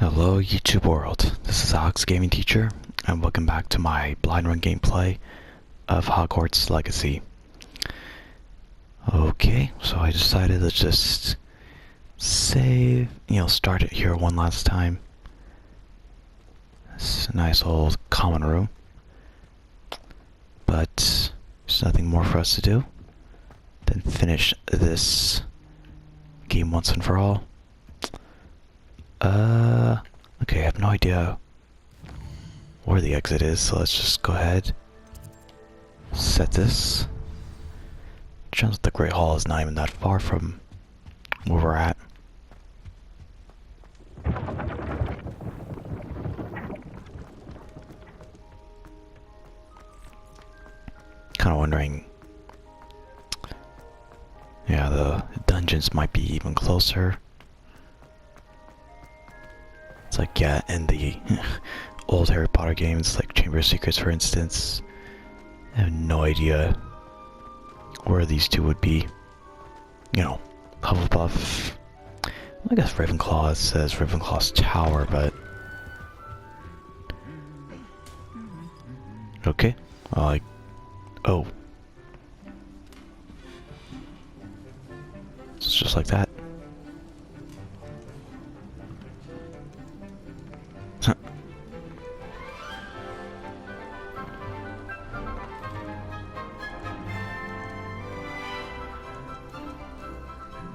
Hello YouTube world, this is Alex Gaming Teacher, and welcome back to my blind run gameplay of Hogwarts Legacy. Okay, so I decided to just save, start it here one last time. It's a nice old common room, but there's nothing more for us to do than finish this game once and for all. Okay, I have no idea where the exit is, so let's just go ahead, set this. Turns out the Great Hall is not even that far from where we're at. Kind of wondering, yeah, the dungeons might be even closer. It's like, yeah, in the old Harry Potter games, like Chamber of Secrets for instance, I have no idea where these two would be. Hufflepuff, I guess Ravenclaw says Ravenclaw's Tower, but... Okay, oh. It's just like that.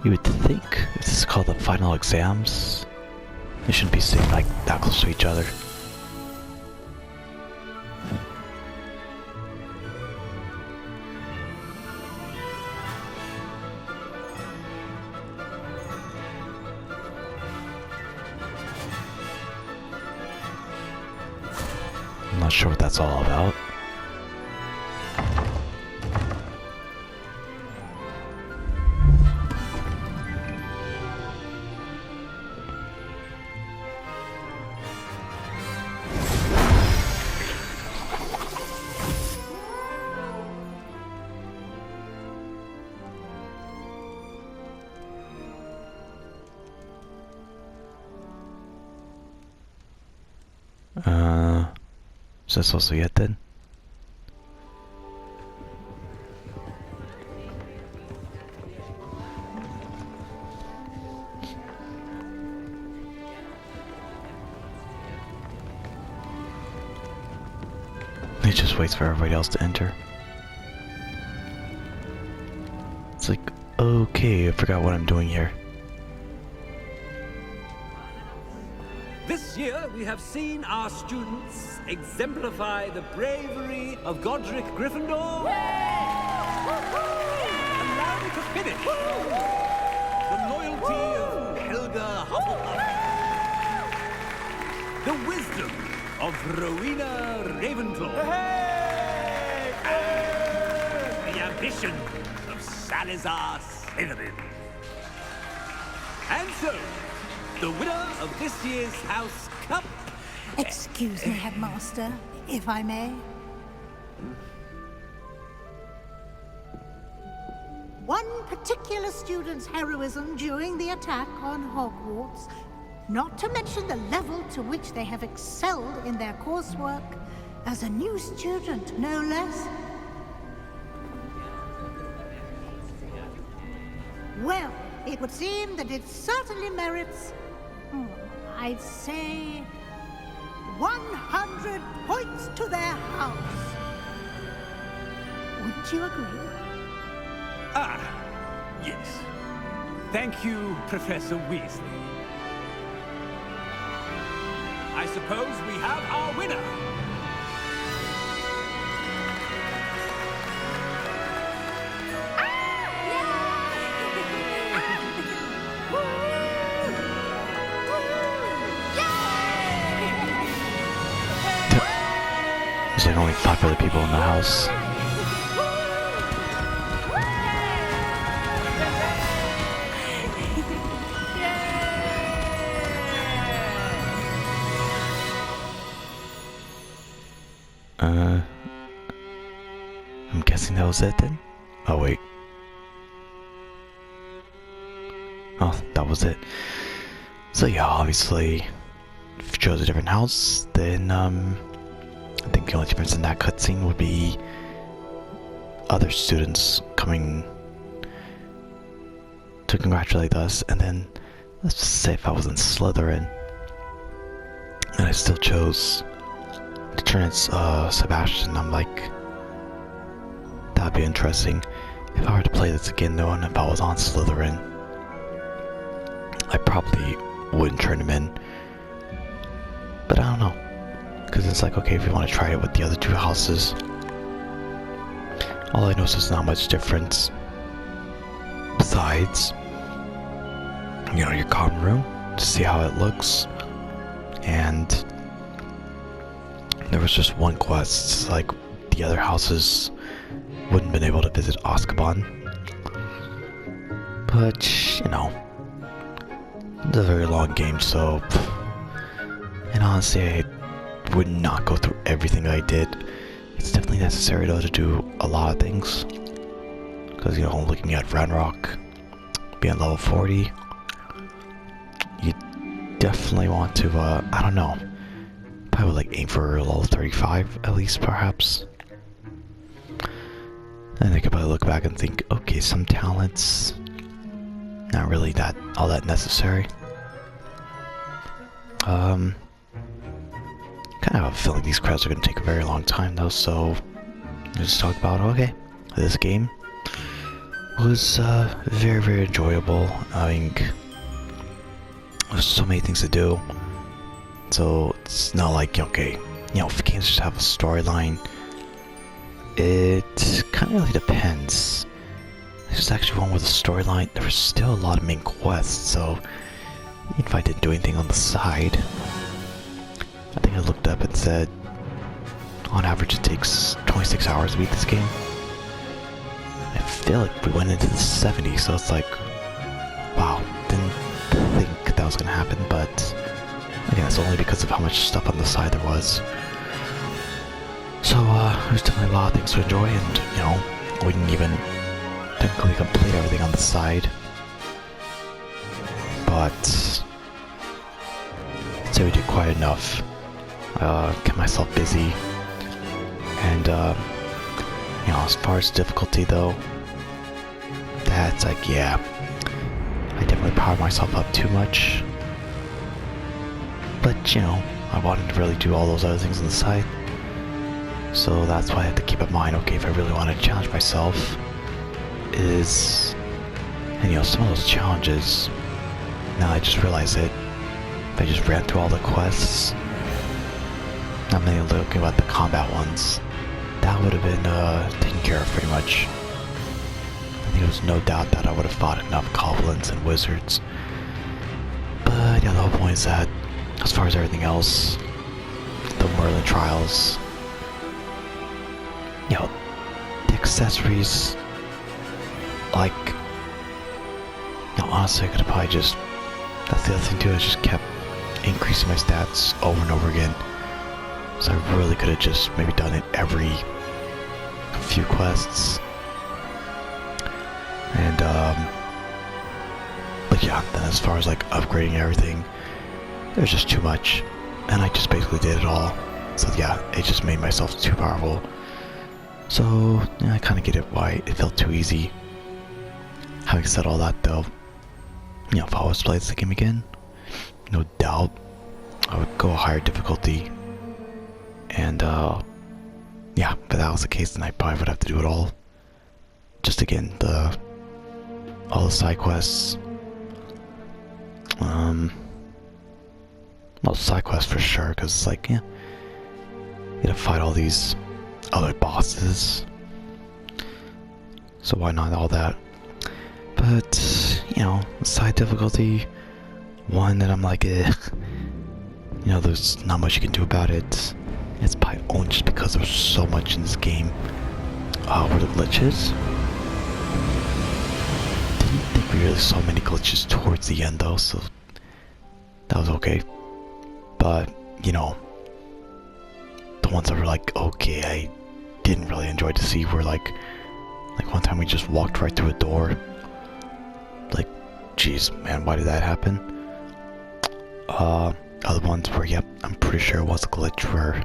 You would think if this is called the final exams, they shouldn't be sitting like that close to each other. I'm not sure what that's all about. Is this also yet then? He just waits for everybody else to enter. It's like, okay, I forgot what I'm doing here. This year, we have seen our students exemplify the bravery of Godric Gryffindor. Allow me to finish. The loyalty of Helga Hufflepuff. The wisdom of Rowena Ravenclaw. The ambition of Salazar Slytherin. And so, the winner of this year's House Cup... Excuse me, Headmaster, if I may. One particular student's heroism during the attack on Hogwarts, not to mention the level to which they have excelled in their coursework, as a new student, no less. Well, it would seem that it certainly merits... I'd say 100 points to their house. Wouldn't you agree? Ah, yes. Thank you, Professor Weasley. I suppose we have our winner. There's like only 5 other people in the house. I'm guessing that was it then? Oh wait. Oh, that was it. So yeah, obviously chose a different house, then I think the only difference in that cutscene would be other students coming to congratulate us, and then let's just say if I was in Slytherin and I still chose to turn it Sebastian, I'm like, that'd be interesting. If I were to play this again though, and if I was on Slytherin, I probably wouldn't turn him in. But I don't know, because it's like, okay, if you want to try it with the other two houses, all I know is there's not much difference besides, you know, your common room to see how it looks. And there was just one quest, like the other houses wouldn't have been able to visit Azkaban. But, you know, it's a very long game, so, and honestly, I would not go through everything I did. It's definitely necessary though to do a lot of things, because, you know, looking at Ranrock being level 40, you definitely want to, I don't know, probably like aim for level 35 at least, perhaps. And I could probably look back and think, okay, some talents, not really all that necessary. Kind of have a feeling these crowds are going to take a very long time though, so let's just talk about, okay, this game was very, very enjoyable. I mean, there's so many things to do, so it's not like, okay, you know, if games just have a storyline, it kind of really depends. There's actually one with a storyline. There was still a lot of main quests, so even if I didn't do anything on the side, I think I looked up and said, on average it takes 26 hours to beat this game. I feel like we went into the 70s, so it's like, wow, didn't think that was gonna happen, but again, it's only because of how much stuff on the side there was. So, there's definitely a lot of things to enjoy, and, you know, we didn't even technically complete everything on the side. But I'd say we did quite enough. Kept myself busy, and you know, as far as difficulty though, that's like, yeah, I definitely powered myself up too much. But, you know, I wanted to really do all those other things on the side, so that's why I had to keep in mind, okay, if I really want to challenge myself, and you know, some of those challenges, now I just realized it, if I just ran through all the quests, not many looking at the combat ones, that would have been taken care of pretty much. I think there was no doubt that I would have fought enough goblins and wizards. But yeah, the whole point is that, as far as everything else, the Merlin trials, you know, the accessories, like, you know, honestly I could have probably just, that's the other thing too, I just kept increasing my stats over and over again. So I really could have just maybe done it every few quests. And, but yeah, then as far as like upgrading everything, it was just too much. And I just basically did it all. So yeah, it just made myself too powerful. So, yeah, I kind of get it why it felt too easy. Having said all that though, you know, if I was to play this game again, no doubt I would go higher difficulty. And, yeah, if that was the case, then I probably would have to do it all. Just again, all the side quests. Well, side quests for sure, because it's like, yeah, you gotta fight all these other bosses. So why not all that? But, you know, side difficulty, one that I'm like, you know, there's not much you can do about it. It's probably only just because there's so much in this game. Were the glitches? Didn't think we really saw many glitches towards the end though, so that was okay. But, you know, the ones that were like, okay, I didn't really enjoy to see were like one time we just walked right through a door. Like, jeez, man, why did that happen? other ones where, yep, I'm pretty sure it was a glitch where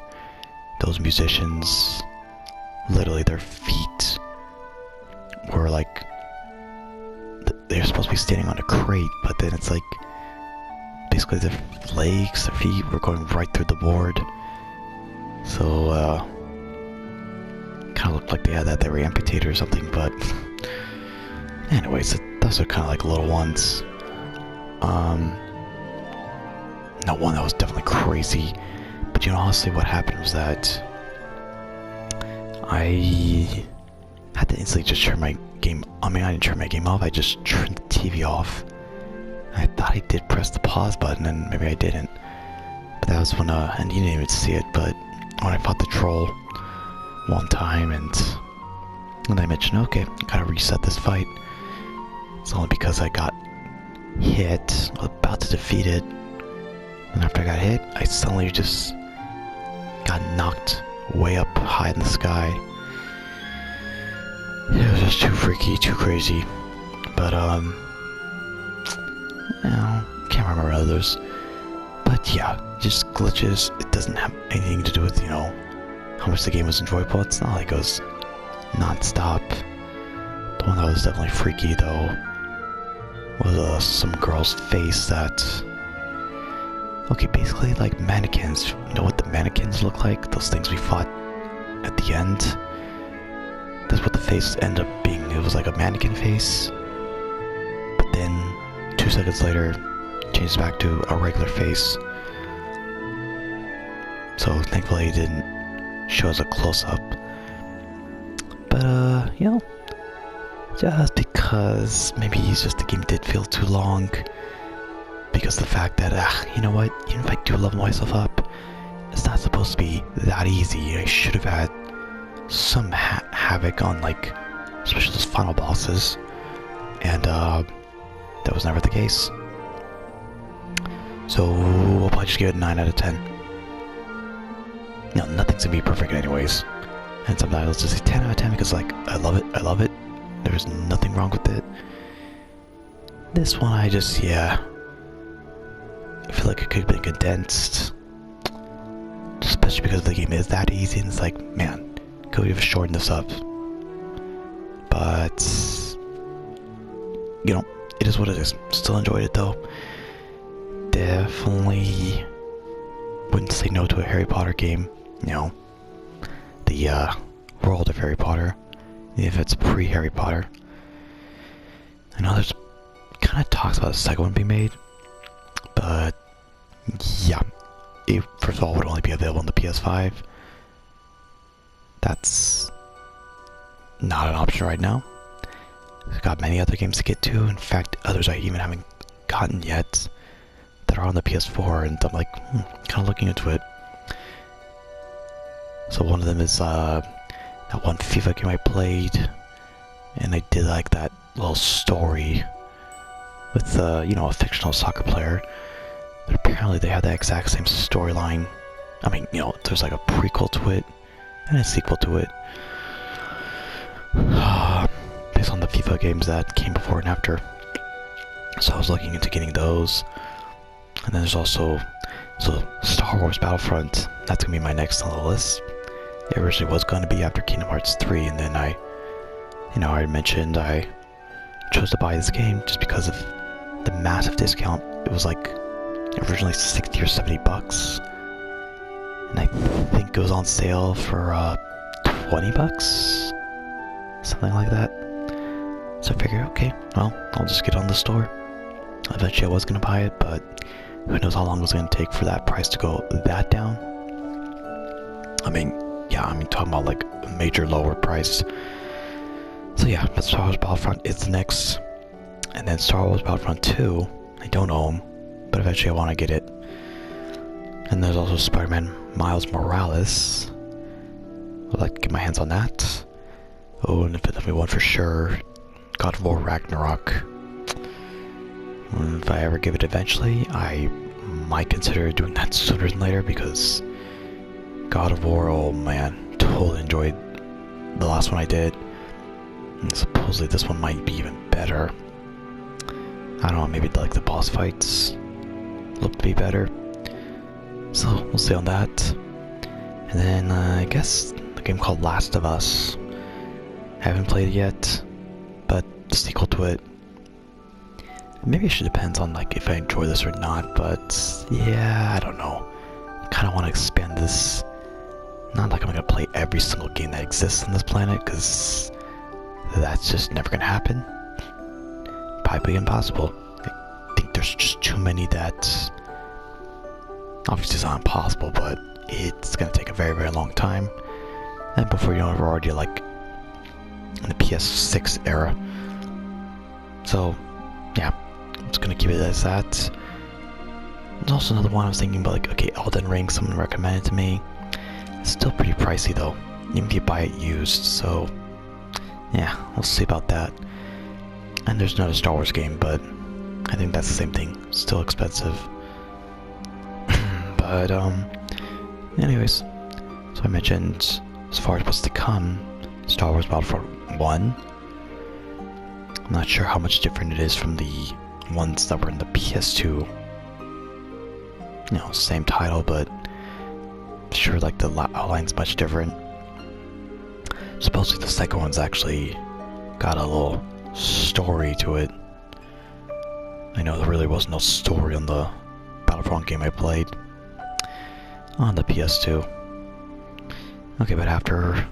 those musicians, literally their feet were like, they're supposed to be standing on a crate, but then it's like, basically their legs, their feet were going right through the board. So, kind of looked like they were amputated or something, but anyways, those are kind of like little ones. Not one that was definitely crazy, but you know, honestly, what happened was that I had to instantly just turn my game. I mean, I didn't turn my game off. I just turned the TV off. I thought I did press the pause button, and maybe I didn't. But that was when, and you didn't even see it, but when I fought the troll one time, and I mentioned, okay, gotta reset this fight. It's only because I got hit, I was about to defeat it, and after I got hit, I suddenly just got knocked way up high in the sky. It was just too freaky, too crazy. But, you know, can't remember others. But yeah, just glitches. It doesn't have anything to do with, you know, how much the game was enjoyable. It's not like it was non-stop. The one that was definitely freaky, though, was some girl's face that... Okay, basically like mannequins. You know what the mannequins look like? Those things we fought at the end? That's what the face ended up being. It was like a mannequin face. But then, 2 seconds later, changed back to a regular face. So thankfully it didn't show us a close-up. But, you know, just because maybe it's just the game did feel too long. Because the fact that, you know what, even if I do level myself up, it's not supposed to be that easy. I should have had some havoc on, like, especially those final bosses. And, that was never the case. So, we'll probably just give it a 9 out of 10. No, nothing's gonna be perfect anyways. And sometimes I'll just say 10 out of 10 because, like, I love it. There's nothing wrong with it. This one, I just, yeah. I feel like it could have been condensed. Especially because the game is that easy and it's like, man, could we have shortened this up? But, you know, it is what it is. Still enjoyed it though. Definitely wouldn't say no to a Harry Potter game. You know, the world of Harry Potter, if it's pre-Harry Potter. I know there's kind of talks about a second one being made, but yeah, it first of all would only be available on the PS5. That's not an option right now. I've got many other games to get to. In fact, others I even haven't gotten yet that are on the PS4, and I'm like, kind of looking into it. So one of them is that one FIFA game I played, and I did like that little story with you know, a fictional soccer player. But apparently they have the exact same storyline. I mean, you know, there's like a prequel to it and a sequel to it. Based on the FIFA games that came before and after. So I was looking into getting those. And then there's also Star Wars Battlefront. That's gonna be my next on the list. It originally was gonna be after Kingdom Hearts 3, and then I mentioned I chose to buy this game just because of the massive discount. It was like originally 60 or 70 bucks, and I think it was on sale for 20 bucks, something like that. So I figured, okay, well, I'll just get on the store. Eventually I was gonna buy it, but who knows how long it was gonna take for that price to go that down. I mean, yeah, talking about like a major lower price. So yeah, but Star Wars Battlefront is the next. And then Star Wars Battlefront 2, I don't own, but eventually I want to get it. And there's also Spider-Man Miles Morales. I'd like to get my hands on that. Oh, and if it's one for sure, God of War Ragnarok. And if I ever give it eventually, I might consider doing that sooner than later, because God of War, oh man, totally enjoyed the last one I did. And supposedly this one might be even better. I don't know, maybe like the boss fights look to be better. So we'll see on that. And then I guess a game called Last of Us. I haven't played it yet, but the sequel to it. Maybe it should depend on like if I enjoy this or not, but yeah, I don't know. I kind of want to expand this. Not like I'm gonna play every single game that exists on this planet, because that's just never gonna happen. Probably impossible. I think there's just too many that obviously it's not impossible, but it's gonna take a very, very long time. And before you know it, we're already like in the PS6 era. So yeah, I'm just gonna keep it as that. There's also another one I was thinking about, like, okay, Elden Ring, someone recommended to me. It's still pretty pricey though, even if you buy it used, so yeah, we'll see about that. And there's another Star Wars game, but I think that's the same thing, still expensive. But anyways, so I mentioned as far as what's to come, Star Wars Battlefront 1. I'm not sure how much different it is from the ones that were in the PS2. You know, same title, but sure, like the outline's much different. Supposedly the second one's actually got a little story to it. I know there really was no story on the Battlefront game I played on the PS2. Okay, but after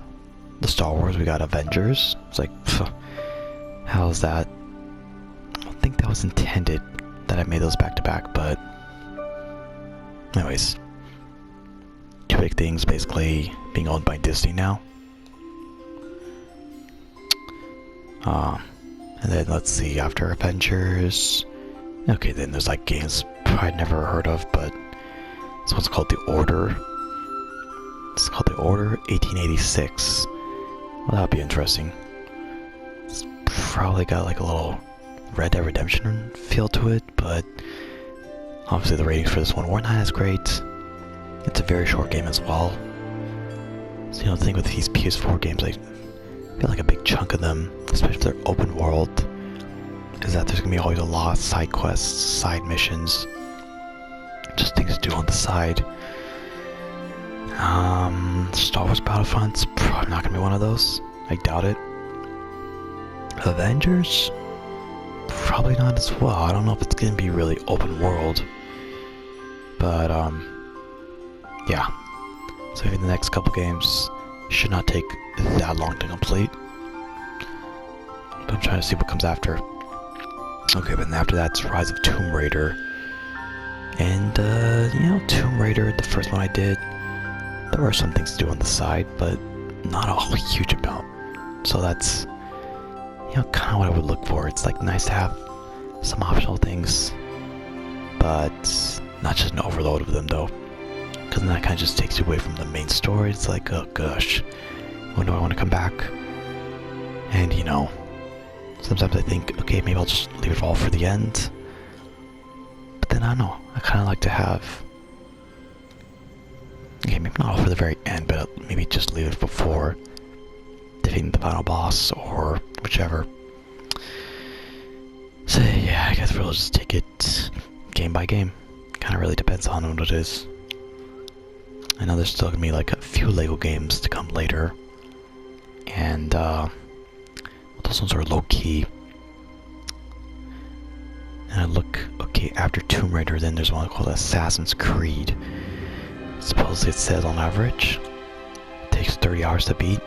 the Star Wars, we got Avengers. It's like, pff, how's that? I don't think that was intended that I made those back to back, but anyways. Two big things, basically being owned by Disney now. And then let's see, after Avengers, okay, then there's like games I'd never heard of, but this one's called The Order. It's called The Order 1886. Well, that'll be interesting. It's probably got like a little Red Dead Redemption feel to it, but obviously the ratings for this one were not as great. It's a very short game as well. So, you know, the thing with these PS4 games, I feel like a big chunk of them, especially if they're open world, is that there's gonna be always a lot of side quests, side missions, just things to do on the side. Star Wars Battlefront's probably not gonna be one of those. I doubt it. Avengers? Probably not as well. I don't know if it's gonna be really open world. But, yeah. So maybe the next couple games should not take that long to complete. But I'm trying to see what comes after. Okay, but then after that's Rise of Tomb Raider. And, you know, Tomb Raider, the first one I did, there were some things to do on the side, but not a huge amount. So that's, you know, kind of what I would look for. It's like nice to have some optional things, but not just an overload of them though. Because then that kind of just takes you away from the main story. It's like, oh gosh, when do I want to come back? And you know, sometimes I think, okay, maybe I'll just leave it all for the end. But then I don't know, I kind of like to have, okay, maybe not all for the very end, but maybe just leave it before defeating the final boss or whichever. So yeah, I guess we'll just take it game by game. Kind of really depends on what it is. I know there's still gonna be like a few Lego games to come later, and those ones are low key. And I look, okay, after Tomb Raider, then there's one called Assassin's Creed. Supposedly it says on average it takes 30 hours to beat.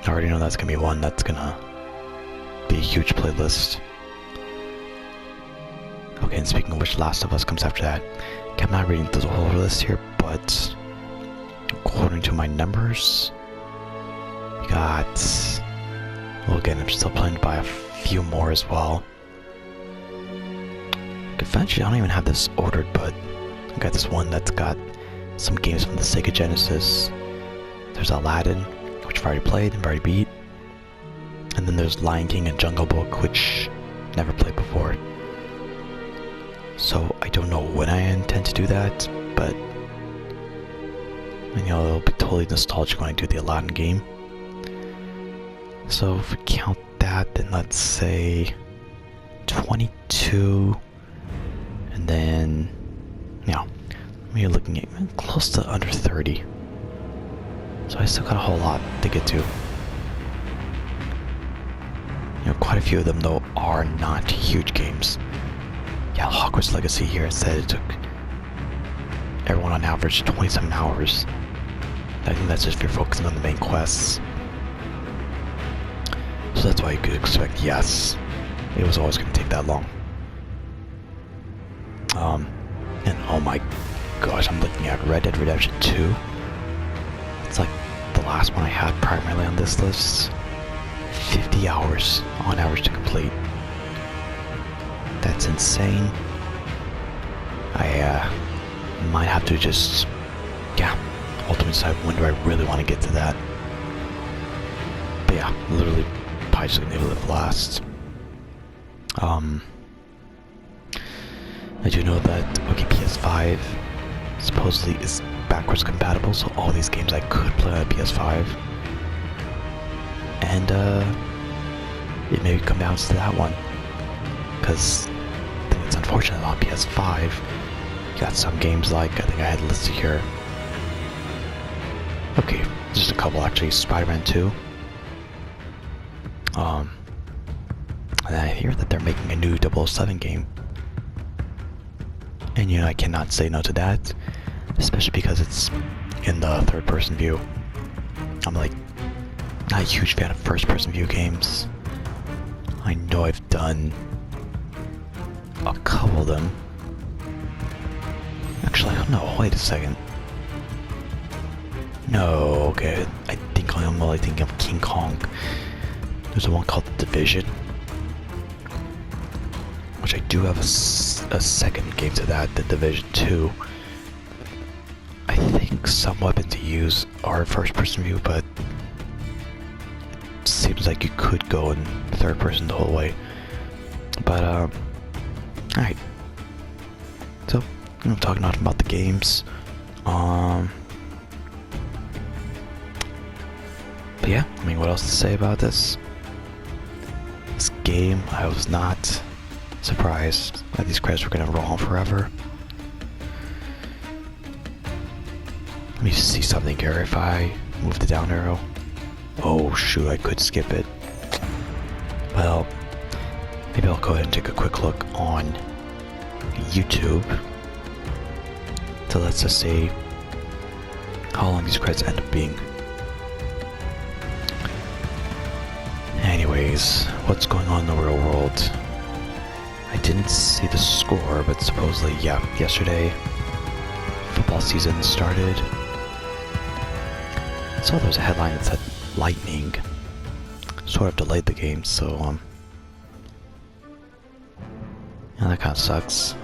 I already know that's gonna be one that's gonna be a huge playlist. Okay, and speaking of which, Last of Us comes after that. Okay, I'm not reading through the whole list here, but according to my numbers, we got, well, again, I'm still planning to buy a few more as well. Eventually, I don't even have this ordered, but I got this one that's got some games from the Sega Genesis. There's Aladdin, which I've already played and already beat. And then there's Lion King and Jungle Book, which never played before. So I don't know when I intend to do that, but you know, it'll be totally nostalgic when I do the Aladdin game. So if we count that, then let's say 22, and then, yeah, You're looking at close to under 30. So I still got a whole lot to get to. Quite a few of them though are not huge games. Yeah, Hogwarts Legacy here said it took everyone on average 27 hours. I think that's just if you're focusing on the main quests. So that's why you could expect, yes, it was always going to take that long. And oh my gosh, I'm looking at Red Dead Redemption 2. It's like the last one I had primarily on this list. 50 hours on average to complete. That's insane. I might have to just, ultimately decide when do I really want to get to that. But yeah, literally probably just gonna live last. I do know that PS5 supposedly is backwards compatible, so all these games I could play on PS5. And it maybe come down to that one, because I think it's unfortunate on PS5 you got some games like, I think I had listed here, okay, just a couple actually. Spider-Man 2, and I hear that they're making a new 007 game, and I cannot say no to that, especially because it's in the third-person view. I'm like not a huge fan of first-person view games. I know I've done a couple of them. Actually, I don't know. Wait a second. No, okay. I think I'm only thinking of King Kong. There's a one called Division, which I do have a second game to that, the Division 2. I think some weapons to use are first-person view, but seems like you could go in third person the whole way. But alright. So I'm talking about the games. But yeah, I mean, what else to say about this? This game, I was not surprised that these credits were gonna roll on forever. Let me see something here. If I move the down arrow. Oh shoot, I could skip it. Well, maybe I'll go ahead and take a quick look on YouTube to let's just see how long these credits end up being. Anyways, what's going on in the real world? I didn't see the score, but supposedly, yeah, yesterday football season started. I saw there was a headline that said lightning sort of delayed the game, so that kind of sucks.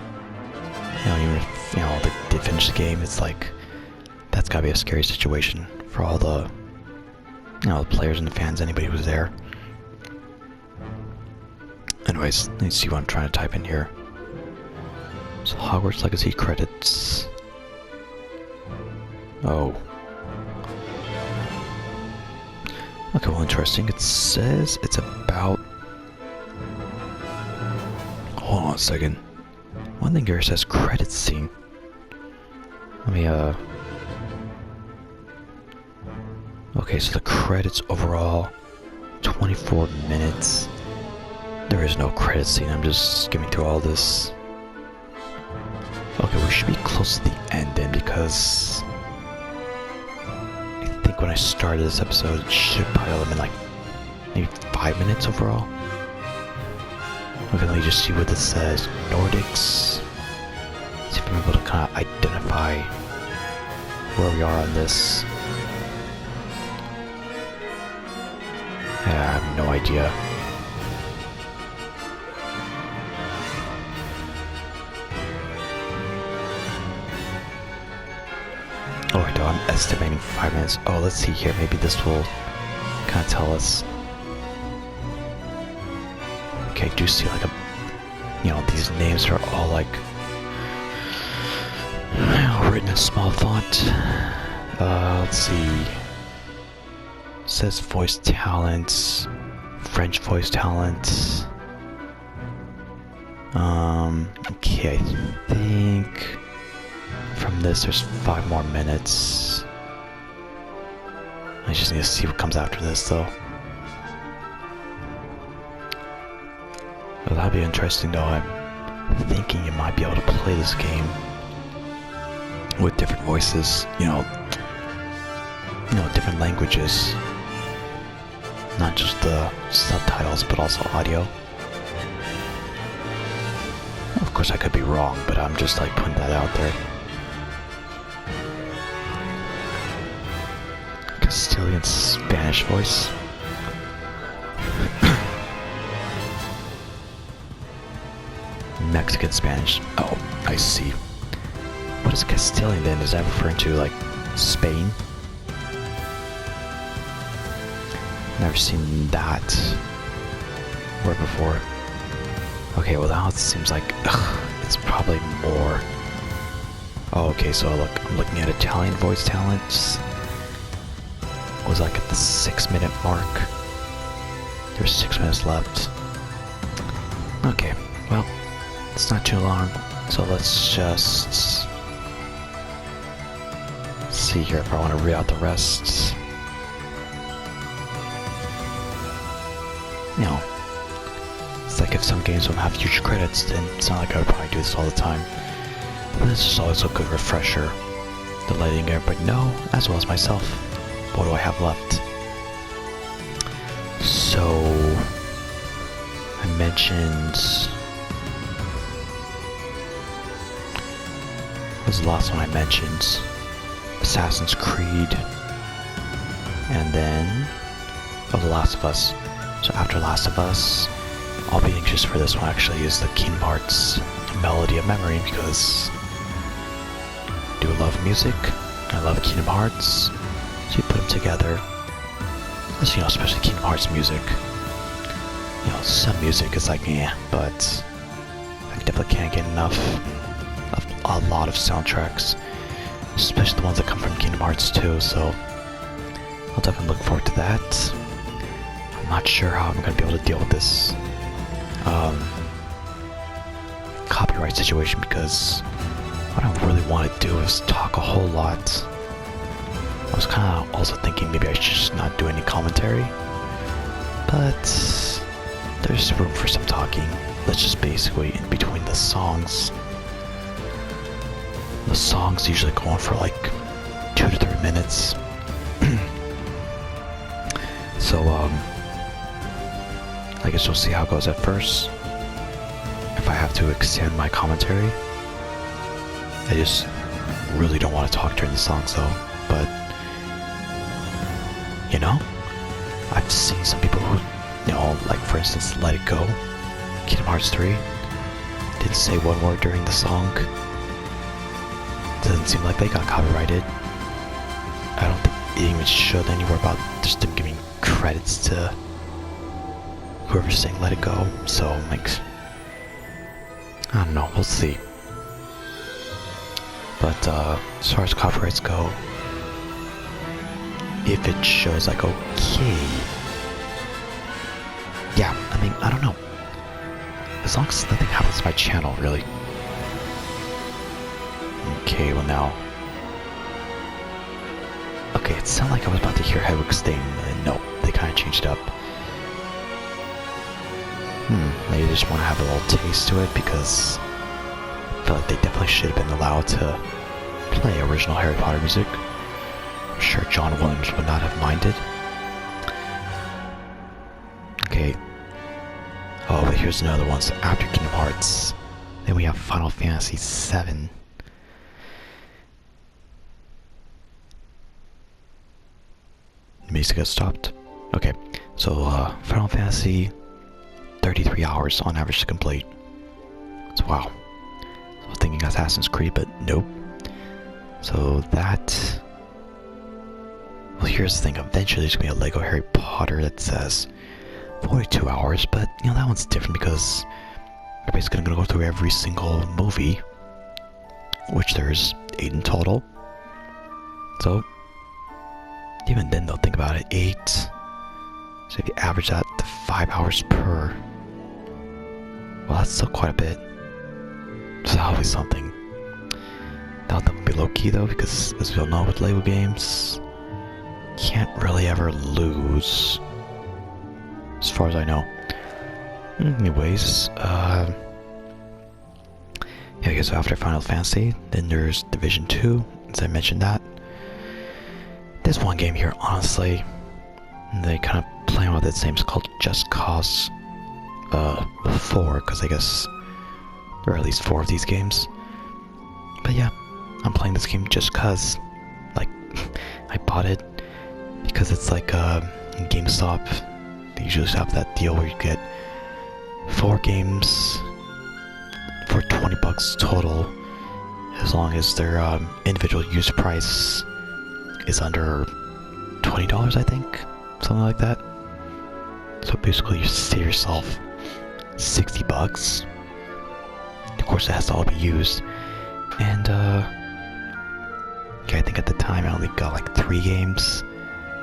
Even if they did finish the game, it's like that's gotta be a scary situation for all the the players and the fans, anybody who's there. Anyways, let me see what I'm trying to type in here. So Hogwarts Legacy credits. Oh. Okay, well, interesting. It says it's about... Hold on a second. One thing here says credits scene. Let me, Okay, so the credits overall, 24 minutes. There is no credit scene. I'm just skimming through all this. Okay, we should be close to the end then, because I think when I started this episode, it should probably have been like maybe 5 minutes overall. Okay, let me just see what this says. Nordics. See if I'm able to kind of identify where we are on this. I have no idea. Oh, wait, I'm estimating 5 minutes. Oh, let's see here. Maybe this will kind of tell us. Okay, I do see like a, these names are all like written in small font. Let's see. It says voice talents, French voice talents. Okay, I think from from this, there's 5 more minutes. I just need to see what comes after this, though. Well, that'd be interesting, though. I'm thinking you might be able to play this game with different voices, different languages. Not just the subtitles, but also audio. Of course, I could be wrong, but I'm just like putting that out there. Castilian Spanish voice. Mexican Spanish. Oh, I see. What is Castilian then? Is that referring to like Spain? Never seen that word before. Okay, well now it seems like it's probably more. Oh, okay, so look, I'm looking at Italian voice talents. It was like at the 6-minute mark. There's 6 minutes left. Okay, well, it's not too long, so let's just see here if I want to read out the rest. It's like if some games don't have huge credits, then it's not like I would probably do this all the time. But this is always a good refresher to letting everybody know, as well as myself, what do I have left. So, I mentioned... what was the last one I mentioned? Assassin's Creed. And then... oh, The Last of Us. So after Last of Us, I'll be anxious for this one actually is the Kingdom Hearts Melody of Memory because I do love music. I love Kingdom Hearts. So you put them together. Plus, especially Kingdom Hearts music. Some music is like, but I definitely can't get enough of a lot of soundtracks. Especially the ones that come from Kingdom Hearts 2, so I'll definitely look forward to that. I'm not sure how I'm going to be able to deal with this copyright situation because what I really want to do is talk a whole lot. I was kind of also thinking maybe I should just not do any commentary, but there's room for some talking. That's just basically in between the songs. The songs usually go on for like 2 to 3 minutes. So, I guess we'll see how it goes at first. If I have to extend my commentary, I just really don't want to talk during the songs though, but I've seen some people who, like for instance, Let It Go, Kingdom Hearts 3, didn't say one word during the song. Doesn't seem like they got copyrighted. I don't think it even showed anywhere about just them giving credits to whoever's saying Let It Go, so I don't know, we'll see. But as far as copyrights go, if it shows like okay, yeah, I don't know. As long as nothing happens to my channel, really. Okay, well now. Okay, it sounded like I was about to hear Hedwig's theme, and no, they kind of changed it up. Maybe they just want to have a little taste to it because I feel like they definitely should have been allowed to play original Harry Potter music. I'm sure John Williams would not have minded. Okay. Oh, but here's another one. So after Kingdom Hearts, then we have Final Fantasy VII. The music has stopped. Okay, so Final Fantasy, 33 hours on average to complete. So wow. I was thinking Assassin's Creed, but nope. So that... well, here's the thing. Eventually there's going to be a Lego Harry Potter that says 42 hours, but that one's different because you're basically going to go through every single movie, which there's 8 in total. So even then, they'll think about it, 8. So if you average that to 5 hours per, well, that's still quite a bit. So that'll be something. That'll be low-key though, because as we all know with Lego games, can't really ever lose, as far as I know. Anyways, yeah, I guess after Final Fantasy, then there's Division 2, as I mentioned that. There's one game here, honestly, they kind of playing with its name, it's called Just Cause 4, because I guess there are at least 4 of these games. But yeah, I'm playing this game just cause, like, I bought it because it's like GameStop. They usually have that deal where you get 4 games for $20 total, as long as their individual use price is under $20, I think, something like that. So basically, you save yourself $60. Of course, it has to all be used. And yeah, I think at the time I only got like 3 games,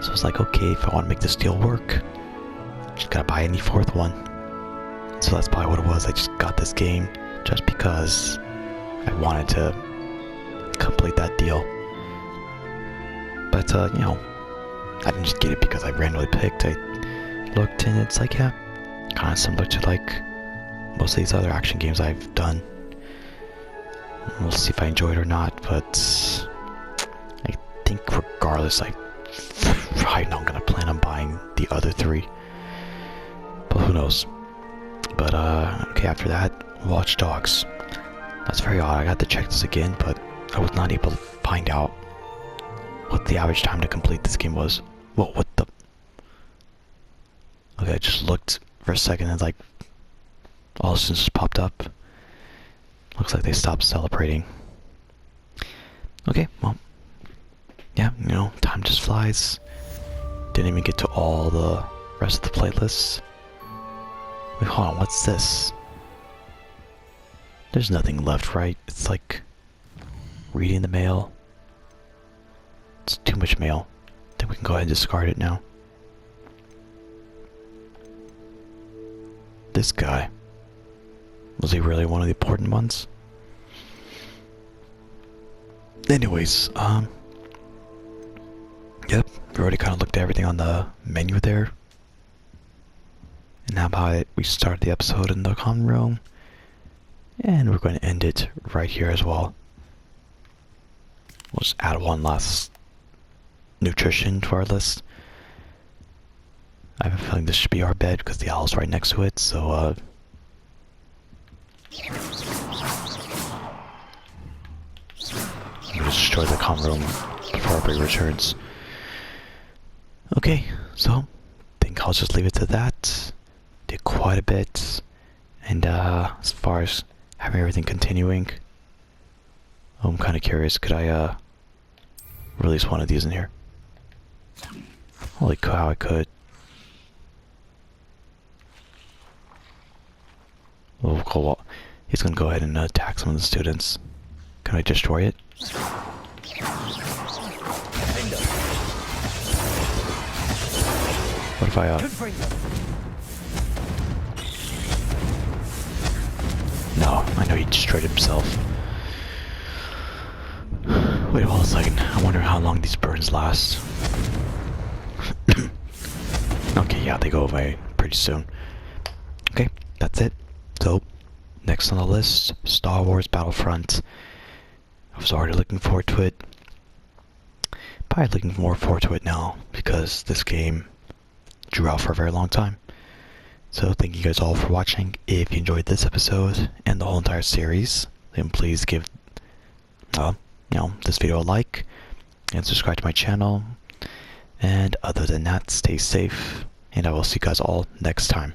so I was like, okay, if I want to make this deal work, just gotta buy any 4th one. So that's probably what it was. I just got this game just because I wanted to complete that deal. But you know, I didn't just get it because I randomly picked. I looked and it's like, yeah, kind of similar to like most of these other action games I've done. We'll see if I enjoy it or not, but I think regardless, I'm probably not gonna plan on buying the other 3. But who knows? But okay, after that, Watch Dogs. That's very odd. I got to check this again, but I was not able to find out what the average time to complete this game was. Whoa, what the? Okay, I just looked for a second and like all this just popped up. Looks like they stopped celebrating. Okay, well, yeah, you know, time just flies. Didn't even get to all the rest of the playlists. Wait, hold on, what's this? There's nothing left, right? It's like reading the mail. It's too much mail. I think we can go ahead and discard it now. This guy. Was he really one of the important ones? Anyways, yep, we already kind of looked at everything on the menu there. And how about it? We started the episode in the common room, and we're going to end it right here as well. We'll just add one last nutrition to our list. I have a feeling this should be our bed because the owl's right next to it, so I'm gonna destroy the comm room before everybody returns. Okay, so I think I'll just leave it to that. Did quite a bit, and as far as having everything continuing, I'm kind of curious. Could I release one of these in here? Holy cow, I could. Oh, cool. Well, he's gonna go ahead and attack some of the students. Can I destroy it? What if I No, I know he destroyed himself. Wait a second. I wonder how long these burns last. Okay, yeah, they go away pretty soon. Okay, that's it. So, next on the list, Star Wars Battlefront. I was already looking forward to it. Probably looking more forward to it now, because this game drew out for a very long time. So thank you guys all for watching. If you enjoyed this episode and the whole entire series, then please give this video a like and subscribe to my channel. And other than that, stay safe, and I will see you guys all next time.